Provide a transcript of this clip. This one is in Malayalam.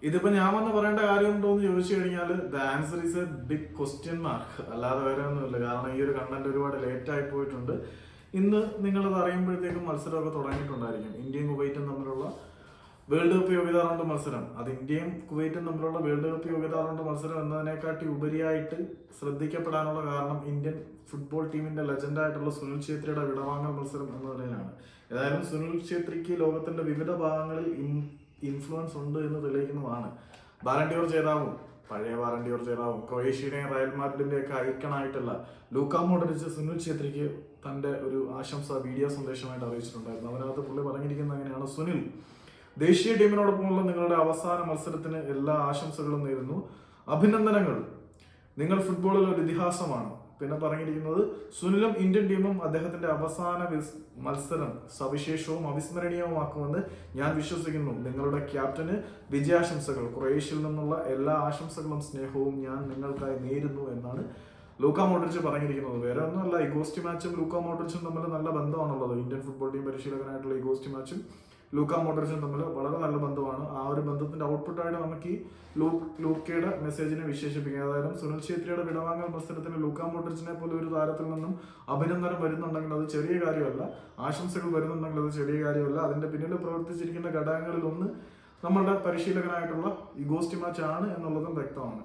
ഇതിപ്പോ ഞാൻ വന്ന് പറയേണ്ട കാര്യമുണ്ടോ എന്ന് ചോദിച്ചു കഴിഞ്ഞാൽ the answer is a big question mark, അല്ലാതെ വേറെ ഒന്നുമില്ല. കാരണം ഈ ഒരു കണ്ടന്റ് ഒരുപാട് ലേറ്റ് ആയി പോയിട്ടുണ്ട്. ഇന്ന് നിങ്ങളത് അറിയുമ്പോഴത്തേക്കും മത്സരമൊക്കെ തുടങ്ങിയിട്ടുണ്ടായിരിക്കും. ഇന്ത്യയും കുവൈറ്റും തമ്മിലുള്ള വേൾഡ് കപ്പ് യോഗ്യതാ റൗണ്ട് മത്സരം. അത് ഇന്ത്യയും കുവൈറ്റും തമ്മിലുള്ള വേൾഡ് കപ്പ് യോഗ്യതാ റൗണ്ട് മത്സരം എന്നതിനെക്കാട്ടി ഉപരിയായിട്ട് ശ്രദ്ധിക്കപ്പെടാനുള്ള കാരണം ഇന്ത്യൻ ഫുട്ബോൾ ടീമിന്റെ ലെജൻഡായിട്ടുള്ള സുനിൽ ഛേത്രിയുടെ വിടവാങ്ങൽ മത്സരം എന്ന നിലയിലാണ്. ഏതായാലും സുനിൽ ഛേത്രിക്ക് ലോകത്തിന്റെ വിവിധ ഭാഗങ്ങളിൽ ഇൻഫ്ലുവൻസ് ഉണ്ട് എന്ന് തെളിയിക്കുന്നതാണ്. ബാലൻഡിയോർ ജേതാവും പഴയ ബാലൻഡിയോർ ജേതാവും ക്രൊയേഷ്യയുടെയും റയൽ മാഡ്രിഡിന്റെ ഒക്കെ ഐക്കണായിട്ടുള്ള ലൂക്കാ മോഡ്രിച്ച് സുനിൽ ഛേത്രിക്ക് തന്റെ ഒരു ആശംസ വീഡിയോ സന്ദേശമായിട്ട് അറിയിച്ചിട്ടുണ്ടായിരുന്നു. അതിനകത്ത് പുള്ളി പറഞ്ഞിരിക്കുന്നത് അങ്ങനെയാണ്: സുനിൽ, ദേശീയ ടീമിനോടൊപ്പമുള്ള നിങ്ങളുടെ അവസാന മത്സരത്തിന് എല്ലാ ആശംസകളും നേരുന്നു. അഭിനന്ദനങ്ങൾ, നിങ്ങൾ ഫുട്ബോളിൽ ഒരു ഇതിഹാസമാണ്. പിന്നെ പറഞ്ഞിരിക്കുന്നത്, സുനിലും ഇന്ത്യൻ ടീമും അദ്ദേഹത്തിന്റെ അവസാന മത്സരം സവിശേഷവും അവിസ്മരണീയവുമാക്കുമെന്ന് ഞാൻ വിശ്വസിക്കുന്നു. നിങ്ങളുടെ ക്യാപ്റ്റന് വിജയാശംസകൾ. ക്രൊയേഷ്യയിൽ നിന്നുള്ള എല്ലാ ആശംസകളും സ്നേഹവും ഞാൻ നിങ്ങൾക്കായി നേരുന്നു എന്നാണ് ലൂക്കാ മോഡ്രിച്ച് പറഞ്ഞിരിക്കുന്നത്. വേറെ ഒന്നുമല്ല, ഇഗോസ്റ്റി മാച്ചും ലൂക്കാ മോഡ്രിച്ചും തമ്മിൽ നല്ല ബന്ധമാണുള്ളത്. ഇന്ത്യൻ ഫുട്ബോൾ ടീം പരിശീലകനായിട്ടുള്ള ഇഗോസ്റ്റി മാച്ചും ലൂക്കാ മോഡ്രിച്ചും തമ്മിൽ വളരെ നല്ല ബന്ധമാണ്. ആ ഒരു ബന്ധത്തിന്റെ ഔട്ട്പുട്ടായിട്ട് നമുക്ക് ഈ ലൂക്കയുടെ മെസ്സേജിനെ വിശേഷിപ്പിക്കാം. അതായത് സുനിൽ ഛേത്രിയുടെ വിടവാങ്ങൽ മത്സരത്തിന് ലൂക്കാ മോഡ്രിച്ചിനെ പോലെ ഒരു താരത്തിൽ നിന്നും അഭിനന്ദനം വരുന്നുണ്ടെങ്കിൽ അത് ചെറിയ കാര്യമല്ല. ആശംസകൾ വരുന്നുണ്ടെങ്കിൽ അത് ചെറിയ കാര്യമല്ല. അതിന്റെ പിന്നിൽ പ്രവർത്തിച്ചിരിക്കുന്ന ഘടകങ്ങളിൽ ഒന്ന് നമ്മളുടെ പരിശീലകനായിട്ടുള്ള ഇഗോസ്റ്റി മാച്ച് ആണ് എന്നുള്ളതും വ്യക്തമാണ്.